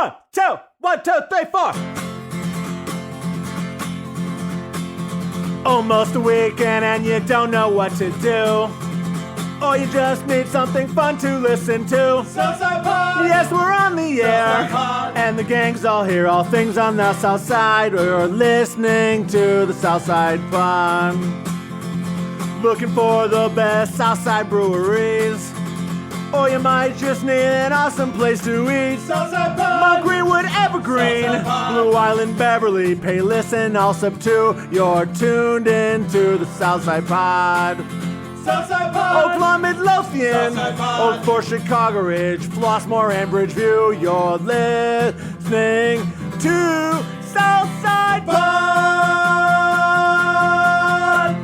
1, 2, 1, 2, 3, 4. Almost a weekend and you don't know what to do. Or you just need something fun to listen to. Southside Pod! Yes, we're on the air. And the gang's all here, all things on the South Side. You're listening to the Southside Pod. Looking for the best Southside breweries. Or you might just need an awesome place to eat. Southside Pod! Mount Greenwood, Evergreen, Blue Island, Beverly, Payless, and Allsup too. You're tuned into the Southside Pod. Southside Pod! Oakland, Midlothian, Southside Pod! Oak Forest, Chicago Ridge, Flossmoor, and Bridgeview. You're listening to Southside Pod!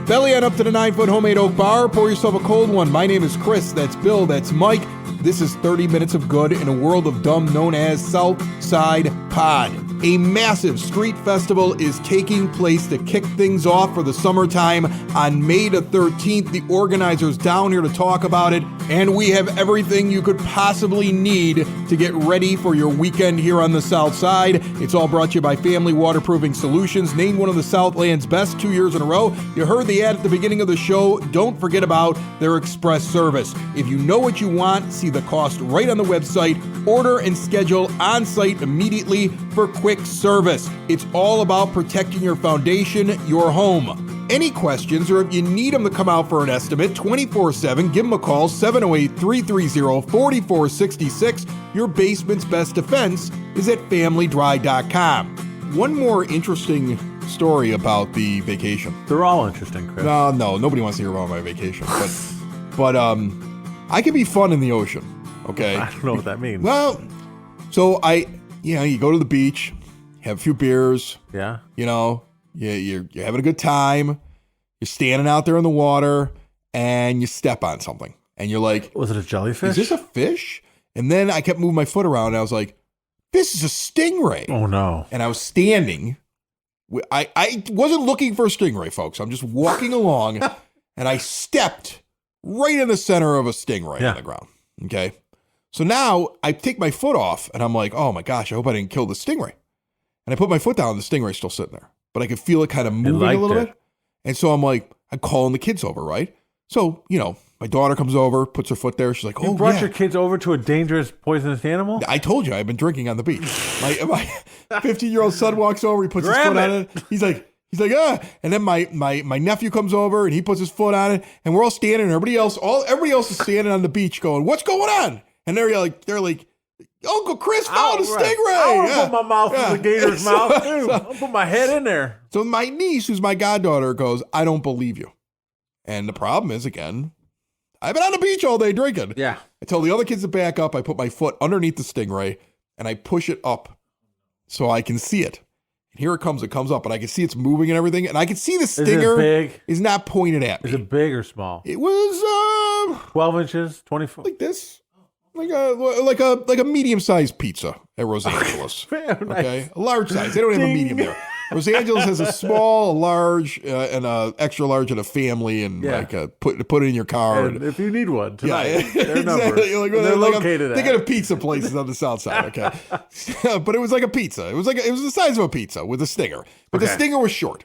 Belly on up to the 9-foot homemade oak bar. Pour yourself a cold one. My name is Chris. That's Bill. That's Mike. This is 30 minutes of good in a world of dumb known as Southside Pod. A massive street festival is taking place to kick things off for the summertime on May the 13th. The organizers down here to talk about it, and we have everything you could possibly need to get ready for your weekend here on the South Side. It's all brought to you by Family Waterproofing Solutions, named one of the Southland's best 2 years in a row. You heard the ad at the beginning of the show. Don't forget about their express service. If you know what you want, see the cost right on the website. Order and schedule on-site immediately for quick service. It's all about protecting your foundation, your home. Any questions, or if you need them to come out for an estimate, 24/7, give them a call, 708-330-4466. Your basement's best defense is at familydry.com. One more interesting story about the vacation. They're all interesting, Chris. No, nobody wants to hear about my vacation. But I can be fun in the ocean, okay? I don't know what that means. Well, so you go to the beach, have a few beers. Yeah. You're having a good time. You're standing out there in the water, and you step on something, and you're like, was it a jellyfish? Is this a fish? And then I kept moving my foot around, and I was like, this is a stingray. Oh no! And I was standing. I wasn't looking for a stingray, folks. I'm just walking along, and I stepped right in the center of a stingray on the ground. Okay. So now I take my foot off, and I'm like, oh my gosh, I hope I didn't kill the stingray. And I put my foot down, and the stingray's still sitting there. But I could feel it kind of moving a little bit. And so I'm like, I'm calling the kids over, right? So, my daughter comes over, puts her foot there. She's like, you brought your kids over to a dangerous, poisonous animal? I told you, I've been drinking on the beach. My 15-year-old son walks over, he puts his foot on it. He's like, ah. And then my nephew comes over, and he puts his foot on it. And we're all standing, and everybody else is standing on the beach going, what's going on? And they're like, Uncle Chris found a stingray. I want to put my mouth in the gator's mouth, too. I'll put my head in there. So my niece, who's my goddaughter, goes, I don't believe you. And the problem is, again, I've been on the beach all day drinking. Yeah. I tell the other kids to back up. I put my foot underneath the stingray, and I push it up so I can see it. And here it comes. It comes up, and I can see it's moving and everything. And I can see the stinger is not pointed at me. Is it big or small? It was 12 inches, 24. Like this. Like a medium-sized pizza at Los Angeles. Nice. Okay, a large size. They don't have a medium there. Los Angeles has a small, a large, and a extra large, and a family, and put it in your car. And if you need one tonight, they're exactly. They're located. They got pizza places on the south side. Okay, but it was like a pizza. It was the size of a pizza with a stinger, but the stinger was short.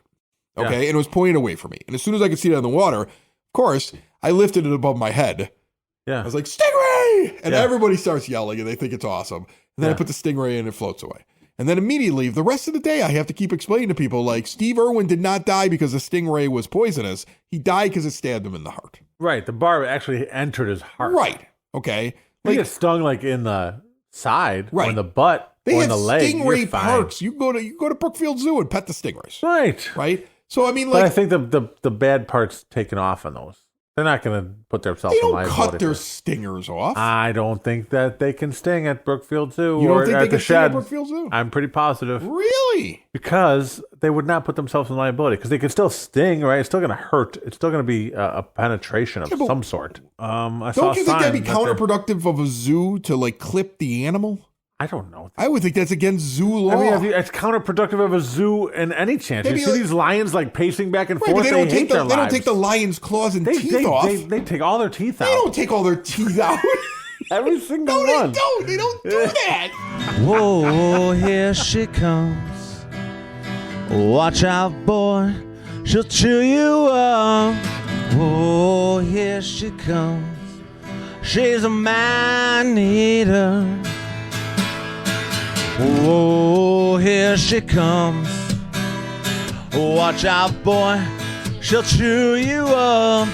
Okay, and it was pointed away from me. And as soon as I could see it in the water, of course, I lifted it above my head. Yeah, I was like, stingray! And everybody starts yelling, and they think it's awesome. And then I put the stingray in, and it floats away. And then immediately, the rest of the day, I have to keep explaining to people, like, Steve Irwin did not die because the stingray was poisonous. He died because it stabbed him in the heart. Right. The barb actually entered his heart. Right. Okay. He gets stung, like, in the side, or in the butt, or in the leg. They have stingray parks. You go to Brookfield Zoo and pet the stingrays. Right. So, I mean, but I think the bad part's taken off on those. They're not going to put themselves in liability. They don't cut their stingers off. I don't think that they can sting at Brookfield Zoo you don't or think at they the can shed. Sting at Brookfield Zoo? I'm pretty positive. Really? Because they would not put themselves in liability. Because they can still sting, right? It's still going to hurt. It's still going to be a penetration of some sort. Don't you think that'd be counterproductive of a zoo to like clip the animal? I don't know. I would think that's against zoo law. I mean, it's counterproductive of a zoo in any chance. You see these lions like pacing back and forth. But they don't take their they don't take the lion's claws and teeth off. They take all their teeth out. They don't take all their teeth out. Every single one. They don't do that. Whoa, here she comes. Watch out, boy, she'll chew you up. Whoa, here she comes. She's a man-eater. Whoa, here she comes. Watch out, boy, she'll chew you up.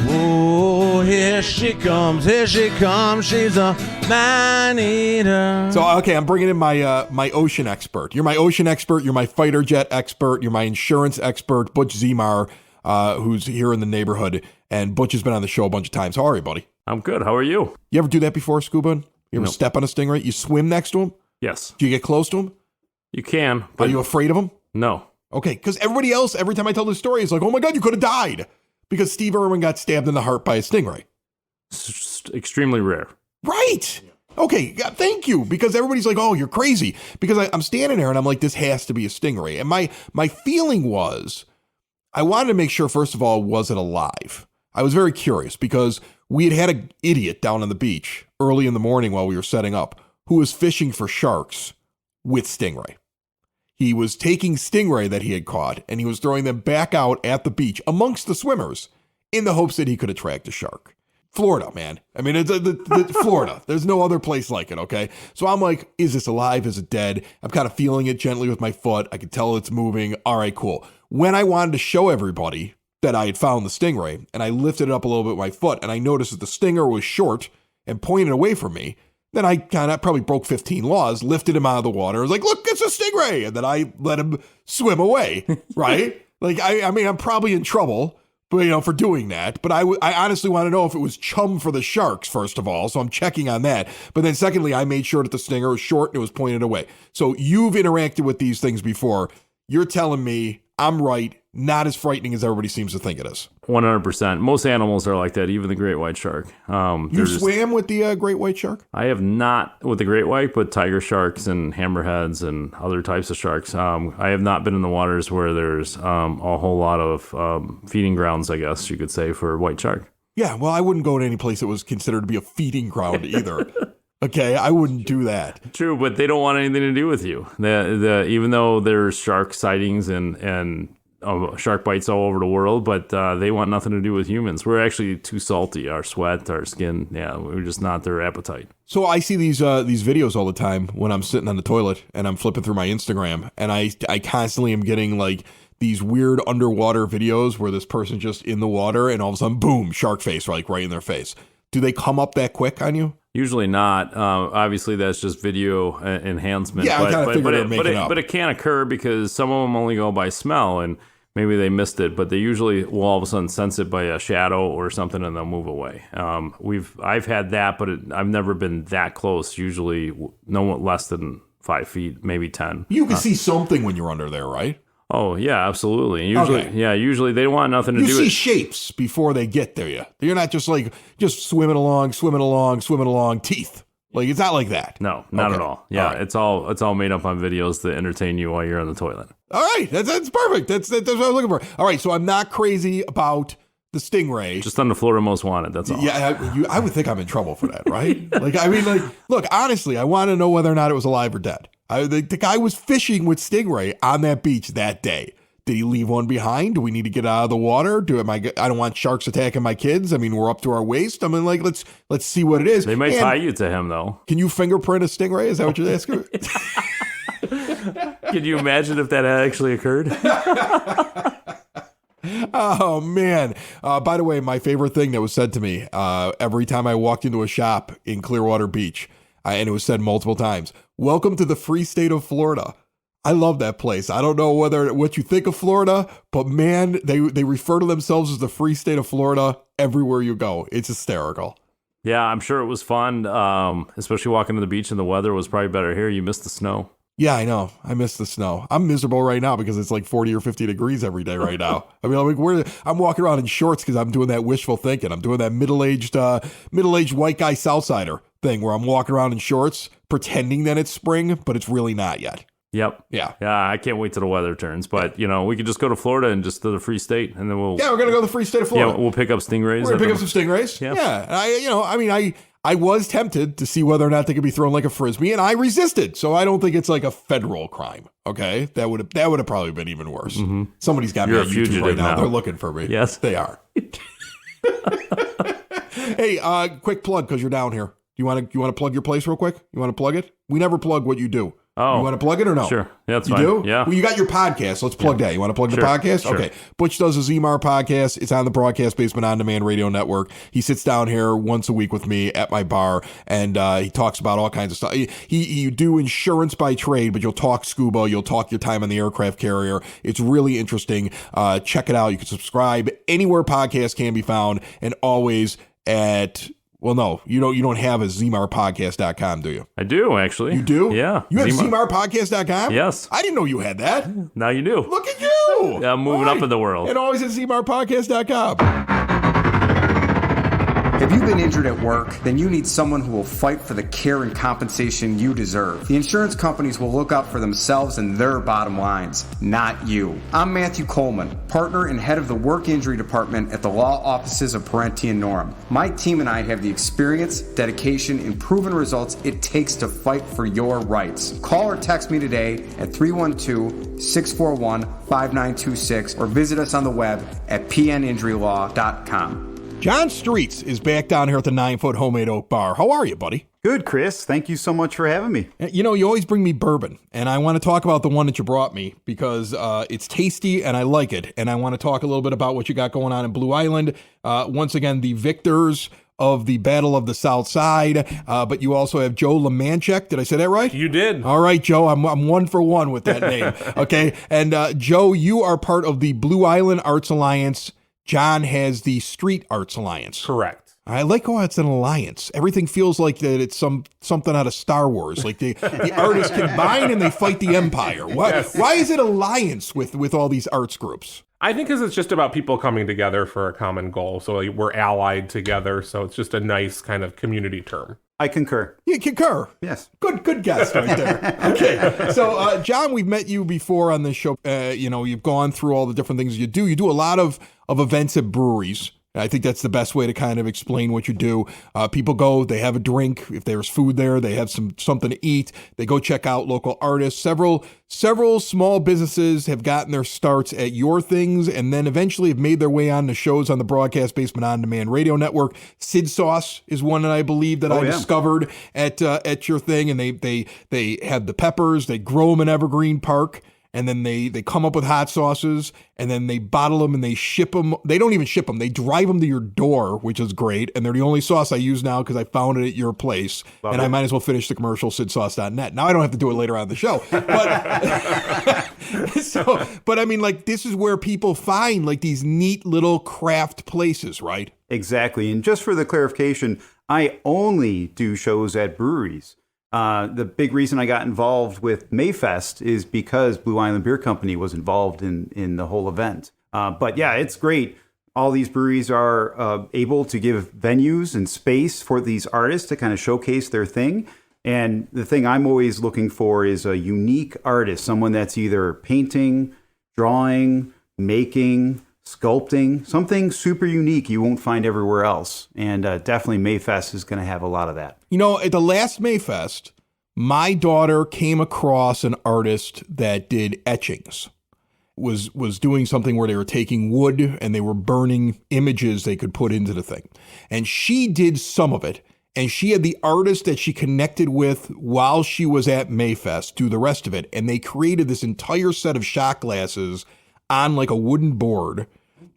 Whoa, here she comes, she's a man-eater. So, okay, I'm bringing in my my ocean expert. You're my ocean expert, you're my fighter jet expert, you're my insurance expert, Butch Zemar, who's here in the neighborhood, and Butch has been on the show a bunch of times. How are you, buddy? I'm good. How are you? You ever do that before, scuba? You ever step on a stingray? You swim next to him? Yes. Do you get close to him? You can. Are you afraid of him? No. Okay, because everybody else, every time I tell this story, is like, oh my God, you could have died. Because Steve Irwin got stabbed in the heart by a stingray. It's extremely rare. Right. Okay, thank you. Because everybody's like, oh, you're crazy. Because I'm standing there and I'm like, this has to be a stingray. And my feeling was, I wanted to make sure, first of all, was it alive? I was very curious because we had an idiot down on the beach early in the morning while we were setting up who was fishing for sharks with stingray. He was taking stingray that he had caught and he was throwing them back out at the beach amongst the swimmers in the hopes that he could attract a shark. Florida, man. I mean, it's Florida. There's no other place like it, okay? So I'm like, is this alive? Is it dead? I'm kind of feeling it gently with my foot. I can tell it's moving. All right, cool. When I wanted to show everybody that I had found the stingray and I lifted it up a little bit with my foot and I noticed that the stinger was short and pointed away from me, then I kind of probably broke 15 laws, lifted him out of the water. I was like, look, it's a stingray. And then I let him swim away, right? Like, I mean, I'm probably in trouble, but, for doing that. But I honestly want to know if it was chum for the sharks, first of all. So I'm checking on that. But then secondly, I made sure that the stinger was short and it was pointed away. So you've interacted with these things before. You're telling me I'm right. Not as frightening as everybody seems to think it is. 100%. Most animals are like that, even the great white shark. You swam with the great white shark? I have not with the great white, but tiger sharks and hammerheads and other types of sharks. I have not been in the waters where there's a whole lot of feeding grounds, I guess you could say, for white shark. Yeah, well, I wouldn't go to any place that was considered to be a feeding ground either. Okay, I wouldn't do that. True, but they don't want anything to do with you. Even though there's shark sightings and shark bites all over the world, but they want nothing to do with humans. We're actually too salty. Our sweat, our skin, we're just not their appetite. So I see these videos all the time when I'm sitting on the toilet and I'm flipping through my Instagram, and I constantly am getting like these weird underwater videos where this person's just in the water and all of a sudden, boom, shark face, like right in their face. Do they come up that quick on you? Usually not. Obviously, that's just video enhancement. Yeah, I kind of figured but it can occur because some of them only go by smell, and maybe they missed it, but they usually will all of a sudden sense it by a shadow or something, and they'll move away. I've had that, but I've never been that close. Usually, no less than 5 feet, maybe 10. You can see something when you're under there, right? Oh yeah, absolutely. Usually, okay. Usually they want nothing to do. You see shapes before they get there. You're not just swimming along, teeth. Like, it's not like that. No, not at all. Yeah, right. It's all made up on videos to entertain you while you're on the toilet. All right, that's perfect. That's what I was looking for. All right, so I'm not crazy about the stingray. Just on the Florida Most Wanted. That's all. Yeah, I would think I'm in trouble for that, right? Look, honestly, I want to know whether or not it was alive or dead. The guy was fishing with stingray on that beach that day. Did he leave one behind? Do we need to get out of the water? I don't want sharks attacking my kids. I mean, we're up to our waist. I mean, like, let's see what it is. They might tie you to him, though. Can you fingerprint a stingray? Is that what you're asking? Can you imagine if that actually occurred? Oh, man. By the way, my favorite thing that was said to me every time I walked into a shop in Clearwater Beach, and it was said multiple times, welcome to the free state of Florida. I love that place. I don't know what you think of Florida, but man, they refer to themselves as the free state of Florida everywhere you go. It's hysterical. Yeah, I'm sure it was fun, especially walking to the beach and the weather was probably better here. You missed the snow. Yeah, I know. I miss the snow. I'm miserable right now because it's like 40 or 50 degrees every day right now. I mean, I'm walking around in shorts because I'm doing that wishful thinking. I'm doing that middle-aged white guy Southsider thing where I'm walking around in shorts pretending that it's spring, but it's really not yet. Yep. Yeah. Yeah. I can't wait till the weather turns. But we could just go to Florida and just to the free state, and then we'll. Yeah, we're gonna go to the free state of Florida. Yeah, we'll pick up stingrays. We're gonna pick up some stingrays. Yep. Yeah. And I was tempted to see whether or not they could be thrown like a frisbee, and I resisted. So I don't think it's like a federal crime. Okay, that would have probably been even worse. Mm-hmm. Somebody's got me on YouTube right now. They're looking for me. Yes, they are. Hey, quick plug because you're down here. You want to plug your place real quick? You want to plug it? We never plug what you do. Oh, you want to plug it or no? Sure. Yeah, that's you fine. do? Yeah. Well, you got your podcast. Let's plug that. You want to plug the podcast? Sure. Okay. Butch does a Zmar podcast. It's on the Broadcast Basement On Demand Radio Network. He sits down here once a week with me at my bar, and he talks about all kinds of stuff. You do insurance by trade, but you'll talk scuba. You'll talk your time on the aircraft carrier. It's really interesting. Check it out. You can subscribe anywhere podcasts can be found, and always at... Well, no, you don't have a ZmarPodcast.com, do you? I do, actually. You do? Yeah. You have ZmarPodcast.com? Yes. I didn't know you had that. Now you do. Look at you. Yeah, I'm moving up in the world. And always at ZmarPodcast.com. If you've been injured at work, then you need someone who will fight for the care and compensation you deserve. The insurance companies will look out for themselves and their bottom lines, not you. I'm Matthew Coleman, partner and head of the work injury department at the law offices of Parenti and Norm. My team and I have the experience, dedication, and proven results it takes to fight for your rights. Call or text me today at 312-641-5926 or visit us on the web at pninjurylaw.com. John Streetz is back down here at the 9-Foot Homemade Oak Bar. How are you, buddy? Good, Chris. Thank you so much for having me. You know, you always bring me bourbon, and I want to talk about the one that you brought me because it's tasty and I like it. And I want to talk a little bit about what you got going on in Blue Island. Once again, the victors of the Battle of the South Side, but you also have Joe Leamanczyk. Did I say that right? You did. All right, Joe, I'm 1 for 1 with that name. Okay, and Joe, you are part of the Blue Island Arts Alliance. John has the Streetz Artz Alliance. Correct. I like how it's an alliance. Everything feels like that it's something out of Star Wars. Like the artists combine and they fight the Empire. Why is it alliance with all these arts groups? I think because it's just about people coming together for a common goal. So we're allied together. So it's just a nice kind of community term. I concur. You concur? Yes. Good guess right there. Okay. So, John, we've met you before on this show. You've gone through all the different things you do. You do a lot of events at breweries. I think that's the best way to kind of explain what you do. People go, they have a drink. If there's food there, they have something to eat. They go check out local artists. Several small businesses have gotten their starts at your things and then eventually have made their way on to shows on the Broadcast Basement On Demand Radio Network. Sid Sauce is one that I believe that I discovered at your thing, and they have the peppers. They grow them in Evergreen Park. And then they come up with hot sauces, and then they bottle them and they ship them. They don't even ship them. They drive them to your door, which is great. And they're the only sauce I use now because I found it at your place. Love and it. I might as well finish the commercial, sidsauce.net. Now I don't have to do it later on in the show. But I mean, like, this is where people find like these neat little craft places, right? Exactly. And just for the clarification, I only do shows at breweries. The big reason I got involved with Mai Fest is because Blue Island Beer Company was involved in the whole event. But yeah, it's great. All these breweries are able to give venues and space for these artists to kind of showcase their thing. And the thing I'm always looking for is a unique artist, someone that's either painting, drawing, making, sculpting, something super unique you won't find everywhere else. And definitely Mai Fest is going to have a lot of that. You know, at the last Mai Fest, my daughter came across an artist that did etchings, was doing something where they were taking wood and they were burning images they could put into the thing. And she did some of it. And she had the artist that she connected with while she was at Mai Fest do the rest of it. And they created this entire set of shot glasses on like a wooden board.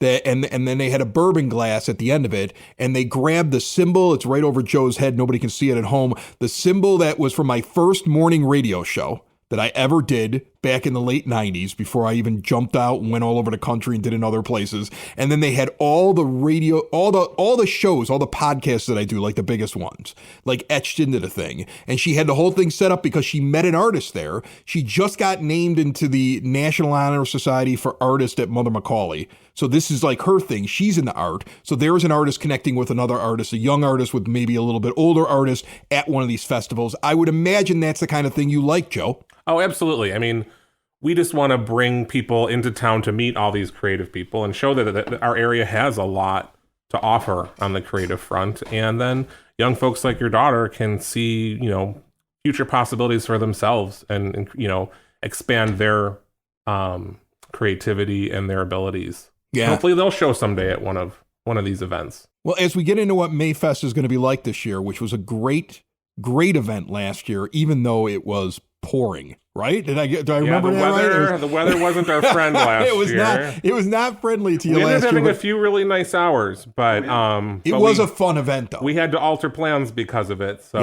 And then they had a bourbon glass at the end of it, and they grabbed the symbol. It's right over Joe's head. Nobody can see it at home. The symbol that was from my first morning radio show that I ever did back in the late 90s before I even jumped out and went all over the country and did in other places. And then they had all the radio, all the shows, all the podcasts that I do, like the biggest ones, like etched into the thing. And she had the whole thing set up because she met an artist there. She just got named into the National Honor Society for Artists at Mother Macaulay. So this is like her thing. She's in the art. So there's an artist connecting with another artist, a young artist with maybe a little bit older artist at one of these festivals. I would imagine that's the kind of thing you like, Joe. Oh, absolutely. I mean, we just want to bring people into town to meet all these creative people and show that our area has a lot to offer on the creative front. And then, young folks like your daughter can see, future possibilities for themselves and expand their creativity and their abilities. Yeah. Hopefully they'll show someday at one of these events. Well, as we get into what Mai Fest is going to be like this year, which was a great event last year, even though it was pouring, right? Do I remember that right? The weather wasn't our friend last year. It was not friendly to you last year. We ended up having a few really nice hours, but it was a fun event, though. We had to alter plans because of it. So,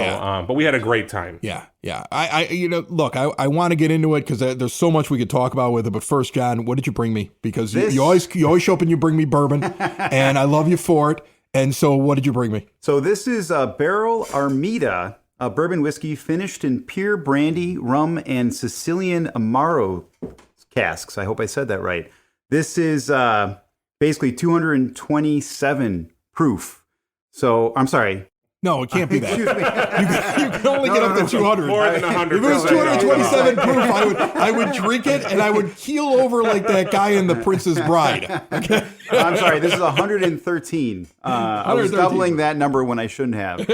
but we had a great time. Yeah. Look, I want to get into it because there's so much we could talk about with it. But first, John, what did you bring me? Because you always show up and you bring me bourbon, and I love you for it. And so, what did you bring me? So this is a Barrel Armida, a bourbon whiskey finished in pure brandy, rum, and Sicilian Amaro casks. I hope I said that right. This is basically 227 proof. So, I'm sorry. No, it can't be that. Excuse me. You can only get up to 200. More than 100. If it was 227 proof, I would drink it and I would keel over like that guy in The Princess Bride. Okay? I'm sorry. This is 113. I was doubling that number when I shouldn't have.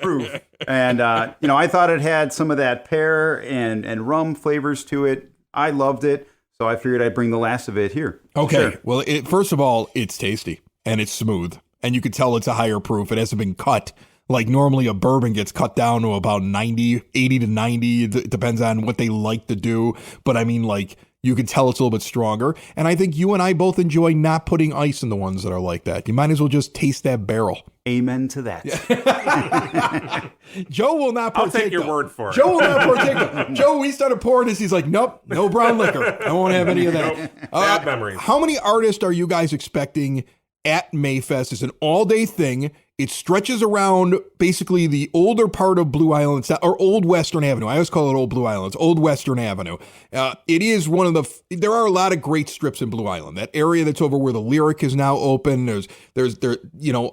Proof. And, I thought it had some of that pear and rum flavors to it. I loved it. So I figured I'd bring the last of it here. Okay. Sure. Well, first of all, it's tasty and it's smooth. And you could tell it's a higher proof. It hasn't been cut. Like normally a bourbon gets cut down to about 80 to 90. It depends on what they like to do. But I mean, like, you can tell it's a little bit stronger. And I think you and I both enjoy not putting ice in the ones that are like that. You might as well just taste that barrel. Amen to that. Joe will not partake. I'll take your word for it. Joe will not partake. Joe, we started pouring this. He's like, nope, no brown liquor. I won't have any of that. Nope. Bad memories. How many artists are you guys expecting at Mai Fest? It's an all-day thing. It stretches around basically the older part of Blue Island, or Old Western Avenue. I always call it Old Blue Island. It's Old Western Avenue. It is one of there are a lot of great strips in Blue Island. That area that's over where the Lyric is now open. There's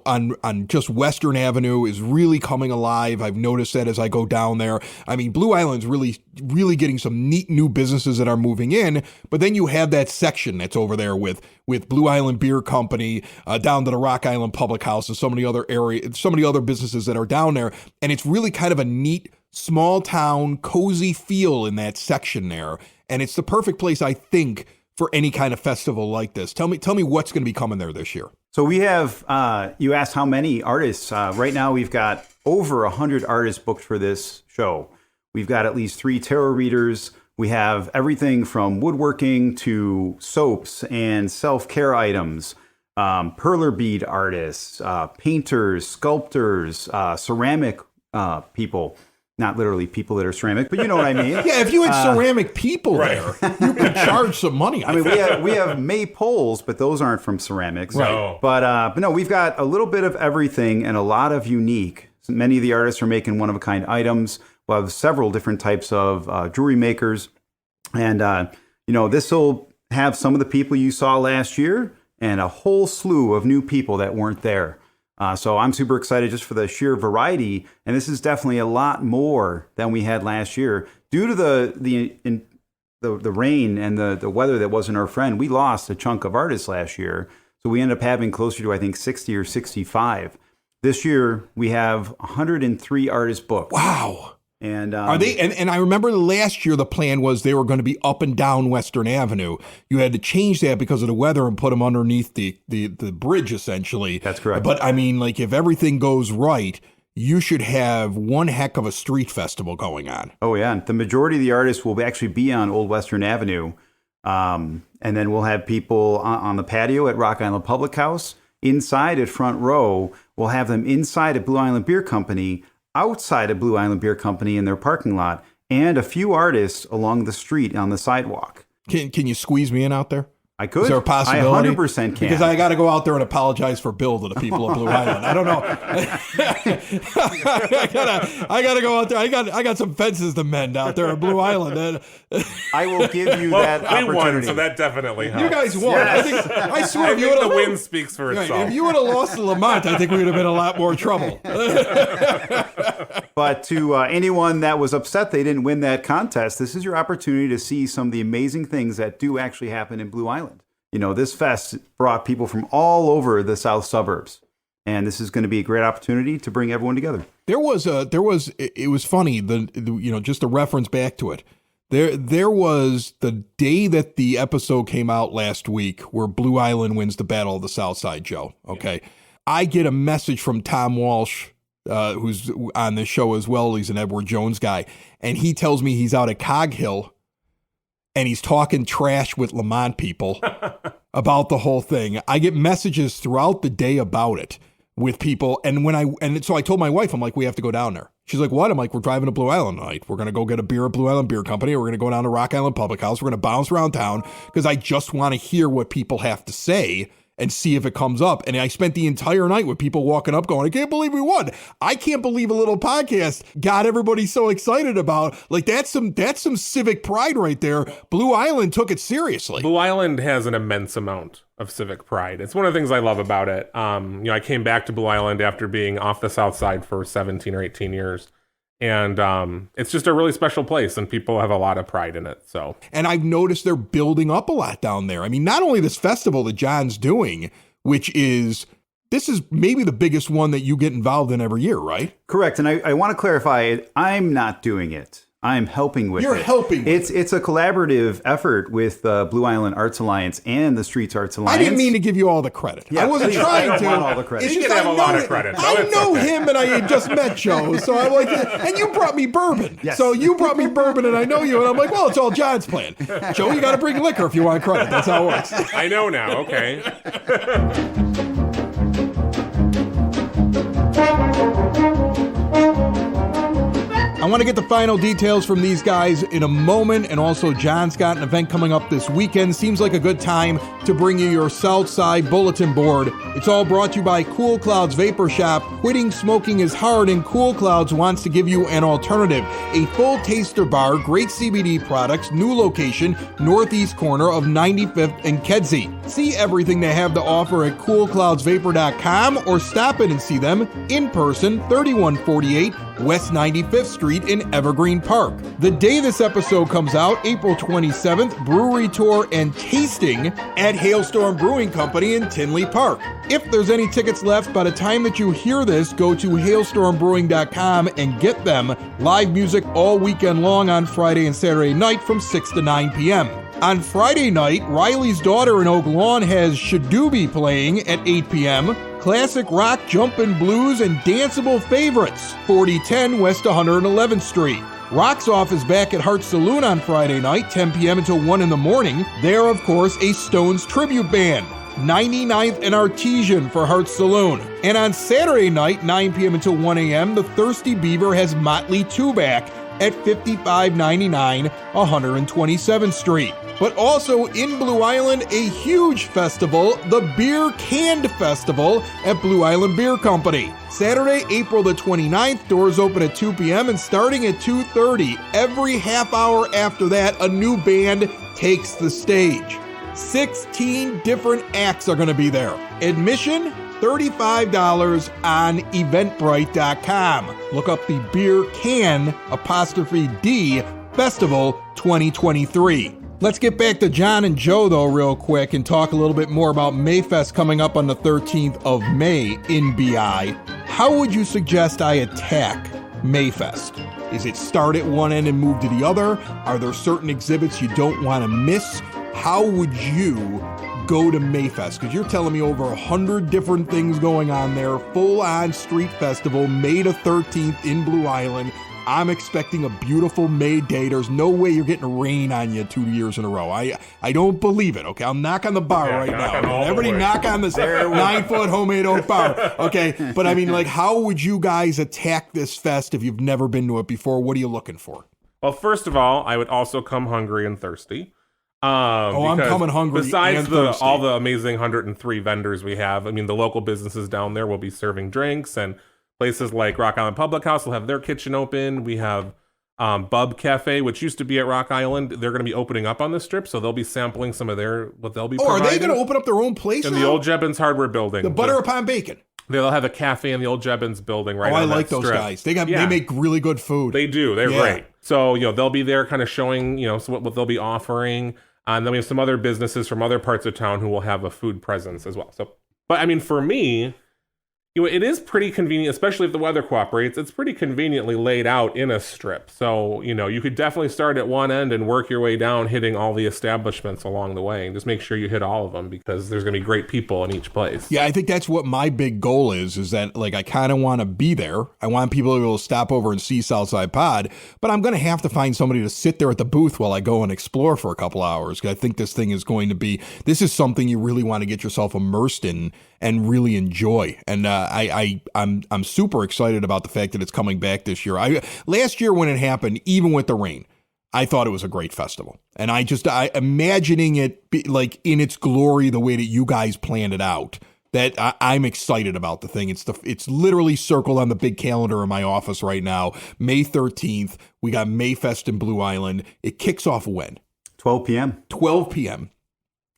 on just Western Avenue is really coming alive. I've noticed that as I go down there. I mean, Blue Island's really, really getting some neat new businesses that are moving in. But then you have that section that's over there with Blue Island Beer Company, down to the Rock Island Public House and so many other businesses that are down there. And it's really kind of a neat, small town, cozy feel in that section there. And it's the perfect place, I think, for any kind of festival like this. Tell me what's going to be coming there this year. So we have, you asked how many artists. Right now we've got over 100 artists booked for this show. We've got at least 3 tarot readers. We have everything from woodworking to soaps and self-care items, perler bead artists, painters, sculptors, ceramic people. Not literally people that are ceramic, but you know what I mean. Yeah, if you had ceramic people there, you could charge some money. I mean, we have maypoles, but those aren't from ceramics. Right. But no, we've got a little bit of everything and a lot of unique. Many of the artists are making one-of-a-kind items. We'll have several different types of jewelry makers. And, this will have some of the people you saw last year and a whole slew of new people that weren't there. So I'm super excited just for the sheer variety. And this is definitely a lot more than we had last year. Due to the rain and the weather that wasn't our friend, we lost a chunk of artists last year. So we ended up having closer to, I think, 60 or 65. This year, we have 103 artists booked. Wow. And are they? And I remember last year the plan was they were going to be up and down Western Avenue. You had to change that because of the weather and put them underneath the bridge, essentially. That's correct. But I mean, like, if everything goes right, you should have one heck of a street festival going on. Oh yeah, the majority of the artists will actually be on Old Western Avenue, and then we'll have people on the patio at Rock Island Public House, inside at Front Row. We'll have them inside at Blue Island Beer Company, outside of Blue Island Beer Company in their parking lot, and a few artists along the street on the sidewalk. Can you squeeze me in out there? I could. Is there a possibility? I 100% can. Because I got to go out there and apologize for Bill to the people of Blue Island. I don't know. I got to go out there. I got some fences to mend out there at Blue Island. I will give you that opportunity. We won, so that definitely helps. You guys won. Yes. I swear, if you the win speaks for itself. If you would have lost to Lamont, I think we would have been in a lot more trouble. But to anyone that was upset they didn't win that contest, this is your opportunity to see some of the amazing things that do actually happen in Blue Island. This fest brought people from all over the south suburbs. And this is going to be a great opportunity to bring everyone together. It was funny, just to reference back to it. There was the day that the episode came out last week where Blue Island wins the Battle of the South Side, Joe. Okay. Yeah. I get a message from Tom Walsh, who's on this show as well. He's an Edward Jones guy. And he tells me he's out at Cog Hill and he's talking trash with Lemont people about the whole thing. I get messages throughout the day about it with people. And so I told my wife, I'm like, we have to go down there. She's like, what? I'm like, we're driving to Blue Island tonight. We're going to go get a beer at Blue Island Beer Company. We're going to go down to Rock Island Public House. We're going to bounce around town because I just want to hear what people have to say and see if it comes up. And I spent the entire night with people walking up going, I can't believe we won. I can't believe a little podcast got everybody so excited about. Like, that's some civic pride right there. Blue Island took it seriously. Blue Island has an immense amount of civic pride. It's one of the things I love about it. I came back to Blue Island after being off the South Side for 17 or 18 years. And it's just a really special place, and people have a lot of pride in it. So, and I've noticed they're building up a lot down there. I mean, not only this festival that John's doing, this is maybe the biggest one that you get involved in every year, right? Correct. And I want to clarify, I'm not doing it. I'm helping with it. You're helping with It's a collaborative effort with Blue Island Arts Alliance and the Streetz Artz Alliance. I didn't mean to give you all the credit. Yeah, I wasn't trying I to. don't want all the credit. It's You just can have I a know lot of it- credit. No, I it's know okay. him, and I had just met Joe, so I'm like, and you brought me bourbon. Yes. So you brought me bourbon, and I know you, and I'm like, well, it's all John's plan. Joe, you got to bring liquor if you want credit. That's how it works. I know now. Okay. I want to get the final details from these guys in a moment, and also John's got an event coming up this weekend. Seems like a good time to bring you your Southside bulletin board. It's all brought to you by Cool Clouds Vapor Shop. Quitting smoking is hard, and Cool Clouds wants to give you an alternative. A full taster bar, great CBD products, new location, northeast corner of 95th and Kedzie. See everything they have to offer at coolcloudsvapor.com or stop in and see them in person, 3148 West 95th Street in Evergreen Park. The day this episode comes out, April 27th, brewery tour and tasting at Hailstorm Brewing Company in Tinley Park. If there's any tickets left by the time that you hear this, go to hailstormbrewing.com and get them. Live music all weekend long on Friday and Saturday night from 6 to 9 p.m. On Friday night, Riley's daughter in Oak Lawn has Shadooby playing at 8 p.m. Classic rock, jumpin' blues, and danceable favorites. 4010 West 111th Street. Rocks Off is back at Heart Saloon on Friday night, 10 p.m. until 1 in the morning. They're, of course, a Stones tribute band. 99th and Artesian for Heart Saloon. And on Saturday night, 9 p.m. until 1 a.m., the Thirsty Beaver has Motley 2 back at 5599 127th Street. But also in Blue Island, a huge festival, the Beer Canned Festival at Blue Island Beer Company. Saturday, April the 29th, doors open at 2 p.m. and starting at 2:30. Every half hour after that, a new band takes the stage. 16 different acts are going to be there. Admission, $35 on eventbrite.com. Look up the Beer Can 'D Festival 2023. Let's get back to John and Joe, though, real quick, and talk a little bit more about Mai Fest coming up on the 13th of May in BI. How would you suggest I attack Mai Fest? Is it start at one end and move to the other? Are there certain exhibits you don't want to miss? How would you go to Mai Fest? Because you're telling me over 100 different things going on there, full-on street festival, May the 13th in Blue Island. I'm expecting a beautiful May day. There's no way you're getting rain on you 2 years in a row. I don't believe it, okay? I'll knock on the bar right now. Everybody knock on this 9-foot homemade oak bar, okay? But I mean, like, how would you guys attack this fest if you've never been to it before? What are you looking for? Well, first of all, I would also come hungry and thirsty. I'm coming hungry besides and thirsty. all the amazing 103 vendors we have, I mean, the local businesses down there will be serving drinks, and places like Rock Island Public House will have their kitchen open. We have Bub Cafe, which used to be at Rock Island. They're going to be opening up on the strip, so they'll be sampling some of what they'll be providing. Are they going to open up their own place in now? the old Jebbins Hardware Building? The Butter Upon Bacon. They'll have a cafe in the old Jebbins Building right on I that like those strip. guys. They make really good food. They do. They're great. So, they'll be there kind of showing, what they'll be offering. And then we have some other businesses from other parts of town who will have a food presence as well. So, but I mean, for me, it is pretty convenient, especially if the weather cooperates. It's pretty conveniently laid out in a strip. So, you could definitely start at one end and work your way down, hitting all the establishments along the way. And just make sure you hit all of them, because there's going to be great people in each place. Yeah, I think that's what my big goal is that, like, I kind of want to be there. I want people to be able to stop over and see Southside Pod, but I'm going to have to find somebody to sit there at the booth while I go and explore for a couple hours. I think this thing is going to be, this is something you really want to get yourself immersed in and really enjoy. And I'm super excited about the fact that it's coming back this year. Last year when it happened, even with the rain, I thought it was a great festival. And I imagining it like in its glory, the way that you guys planned it out, that I'm excited about the thing. It's literally circled on the big calendar in my office right now. May 13th, we got Mai Fest in Blue Island. It kicks off when? 12 p.m. 12 p.m.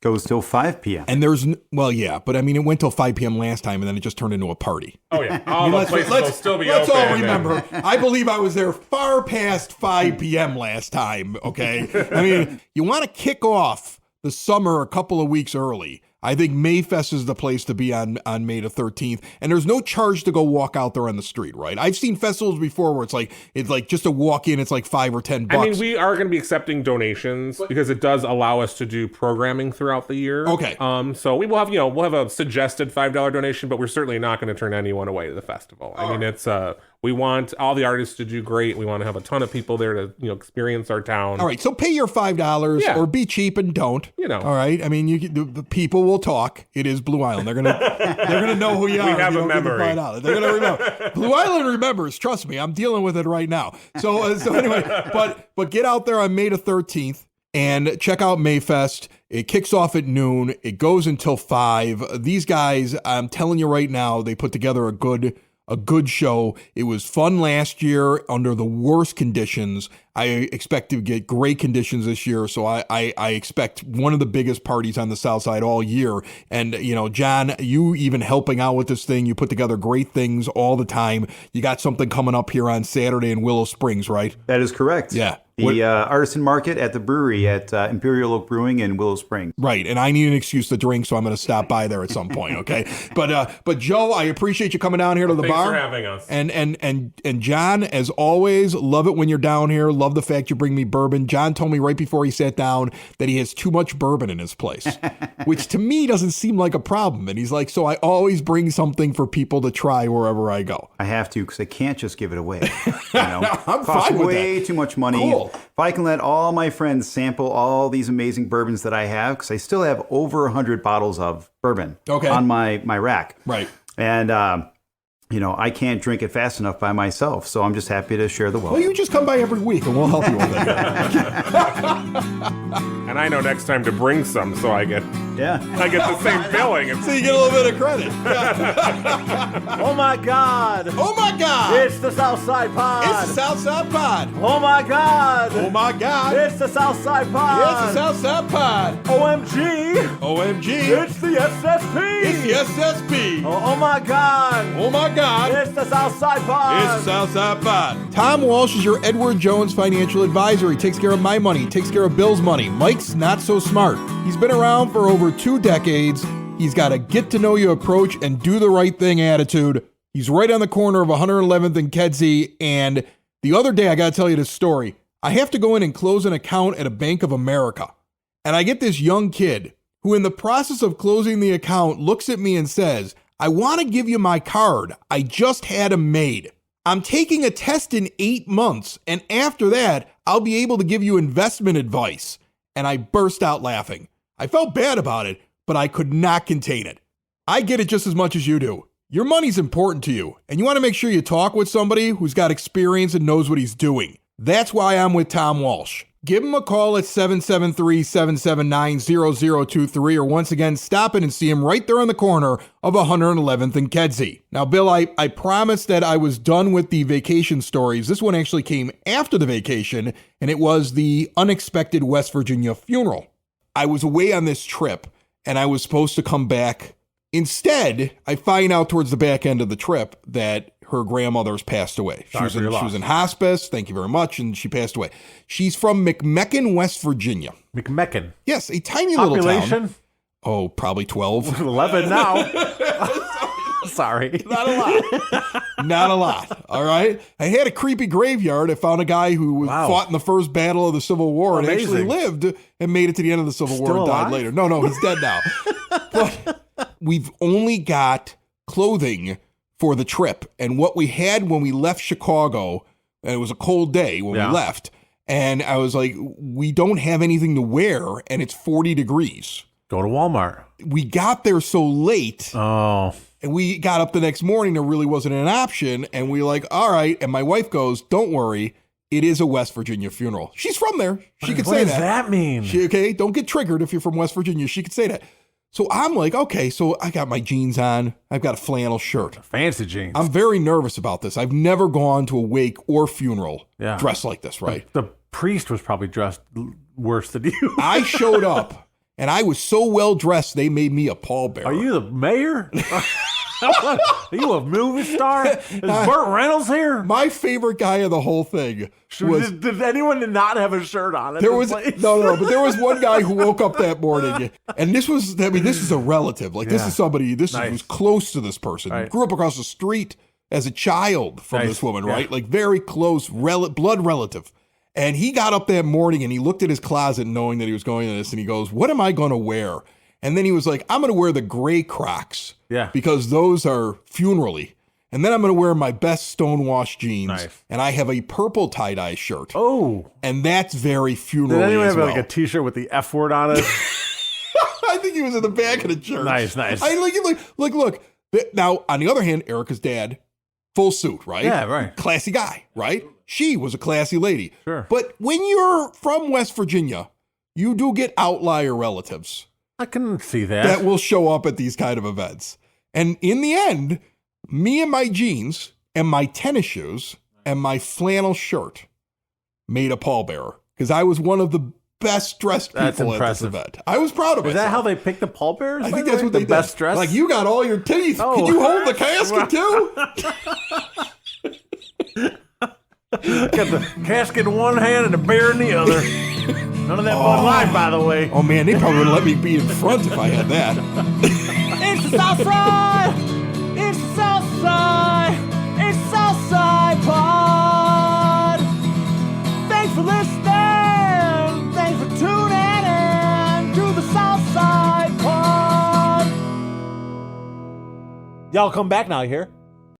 Goes till 5 p.m. And there's, well, yeah, but I mean, it went till 5 p.m. last time, and then it just turned into a party. Oh, yeah. All the places will still be let's open. all remember, I believe I was there far past 5 p.m. last time, okay? I mean, you want to kick off the summer a couple of weeks early. I think Mai Fest is the place to be on May the 13th. And there's no charge to go walk out there on the street, right? I've seen festivals before where it's like just to walk in, it's like $5 or $10. I mean, we are going to be accepting donations because it does allow us to do programming throughout the year. Okay. So we will have, we'll have a suggested $5 donation, but we're certainly not going to turn anyone away to the festival. I mean, it's we want all the artists to do great. We want to have a ton of people there to, experience our town. All right, so pay your $5 or be cheap and don't. All right, I mean, the people will talk. It is Blue Island. They're gonna know who you are. We have a memory. They're gonna remember. Blue Island remembers. Trust me, I'm dealing with it right now. So anyway, but get out there on May the 13th and check out Mai Fest. It kicks off at noon. It goes until 5. These guys, I'm telling you right now, they put together a good show. It was fun last year under the worst conditions. I expect to get great conditions this year, so I expect one of the biggest parties on the South Side all year. And, John, you even helping out with this thing, you put together great things all the time. You got something coming up here on Saturday in Willow Springs, right? That is correct. Yeah. The artisan market at the brewery at Imperial Oak Brewing in Willow Springs. Right, and I need an excuse to drink, so I'm going to stop by there at some point, okay? But Joe, I appreciate you coming down here to the bar. Thanks for having us. And John, as always, love it when you're down here. Love the fact you bring me bourbon. John told me right before he sat down that he has too much bourbon in his place, which to me doesn't seem like a problem. And he's like, so I always bring something for people to try wherever I go. I have to, because I can't just give it away. I'm Costs fine with way that. too much money. Cool. If I can let all my friends sample all these amazing bourbons that I have, because I still have over 100 bottles of bourbon on my rack. Right. And, I can't drink it fast enough by myself, so I'm just happy to share the wealth. Well, you just come by every week and we'll help you with it. And I know next time to bring some, so I get the same billing. So you get a little bit of credit. Oh my God! Oh my God! It's the Southside Pod! It's the Southside Pod! Oh my God! Oh my God! It's the Southside Pod! It's the Southside Pod! OMG! OMG! It's the SSP! It's the SSP! Oh my God! Oh my God! It's the Southside Pod! It's the Southside Pod! Tom Walsh is your Edward Jones financial advisor. He takes care of my money. He takes care of Bill's money. Mike's not so smart. He's been around for over 2 decades. He's got a get-to-know-you approach and do-the-right-thing attitude. He's right on the corner of 111th and Kedzie. And the other day, I got to tell you this story. I have to go in and close an account at a Bank of America. And I get this young kid who, in the process of closing the account, looks at me and says, I want to give you my card. I just had them made. I'm taking a test in 8 months, and after that, I'll be able to give you investment advice. And I burst out laughing. I felt bad about it, but I could not contain it. I get it just as much as you do. Your money's important to you, and you want to make sure you talk with somebody who's got experience and knows what he's doing. That's why I'm with Tom Walsh. Give him a call at 773-779-0023, or once again, stop in and see him right there on the corner of 111th and Kedzie. Now, Bill, I promised that I was done with the vacation stories. This one actually came after the vacation, and it was the unexpected West Virginia funeral. I was away on this trip, and I was supposed to come back. Instead, I find out towards the back end of the trip that her grandmother's passed away. She was in hospice. Thank you very much. And she passed away. She's from McMecken, West Virginia. McMecken. Yes, a tiny little town. Population? Oh, probably 12. 11 now. Sorry. Not a lot. Not a lot. All right. I had a creepy graveyard. I found a guy who fought in the first battle of the Civil War and actually lived and made it to the end of the Civil War and died later. No, he's dead now. But we've only got clothing for the trip. And what we had when we left Chicago, and it was a cold day when we left, and I was like, we don't have anything to wear, and it's 40 degrees. Go to Walmart. We got there so late. Oh. And we got up the next morning. There really wasn't an option. And we were like, all right. And my wife goes, don't worry. It is a West Virginia funeral. She's from there. She could say that. What does that mean? Okay, don't get triggered if you're from West Virginia. She could say that. So I'm like, okay, so I got my jeans on. I've got a flannel shirt. Fancy jeans. I'm very nervous about this. I've never gone to a wake or funeral dressed like this, right? The priest was probably dressed worse than you. I showed up, and I was so well dressed, they made me a pallbearer. Are you the mayor? Are you a movie star? Is Burt Reynolds here? My favorite guy of the whole thing was... Did anyone not have a shirt on? There was no, but there was one guy who woke up that morning, and this is a relative. Like this is somebody. This was close to this person. Right. Grew up across the street as a child from this woman, right? Like very close blood relative. And he got up that morning and he looked at his closet, knowing that he was going to this, and he goes, "What am I going to wear?" And then he was like, "I'm going to wear the gray Crocs, because those are funerally. And then I'm going to wear my best stonewashed jeans, and I have a purple tie-dye shirt. Oh, and that's very funerally." Did anyone have well. like a T-shirt with the F word on it? I think he was in the back of the church. Nice. Look. Now, on the other hand, Erica's dad, full suit, right? Yeah, right. Classy guy, right? She was a classy lady. Sure. But when you're from West Virginia, you do get outlier relatives. I can see that. That will show up at these kind of events. And in the end, me and my jeans and my tennis shoes and my flannel shirt made a pallbearer because I was one of the best dressed people at this event. I was proud of it. Is that how they pick the pallbearers? I think that's what they did. The best dressed? Like, you got all your teeth. Oh. Can you hold the casket too? Got the casket in one hand and the bear in the other. None of that Bud Light, by the way. Oh, man, they probably would let me be in front if I had that. It's the South Side! It's the South Side! It's South Side Pod! Thanks for listening! Thanks for tuning in to the South Side Pod! Y'all come back now, you hear?